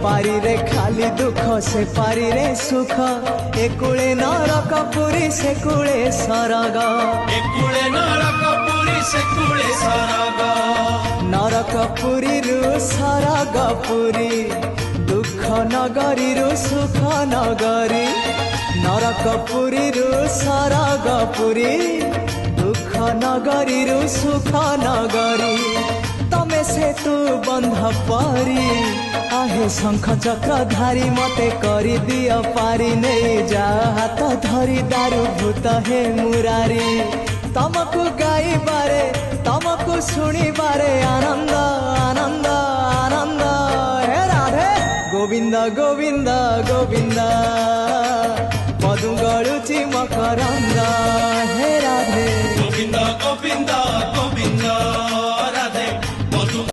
पारी रे खाली दुख से पारी रे सुख एकुले नरकपुरी से कुले सरग एकुले नरकपुरी से कुले सरग नरकपुरी रु सरगपुरी दुख नगरी रु सुख नगरी नरकपुरी रु सरगपुरी दुख नगरी रु सुख नगरी तमे से तू बंध परी आहे शंख चक्र धारी मते करी दिया पारी नहीं जा हाथ धरी दारू भूत हे मुरारी तमको गाई बारे तमको सुनी बारे आनंद आनंद आनंद हे राधे गोविंद गोविंद गोविंद मधु गलुची मकरंद हे राधे।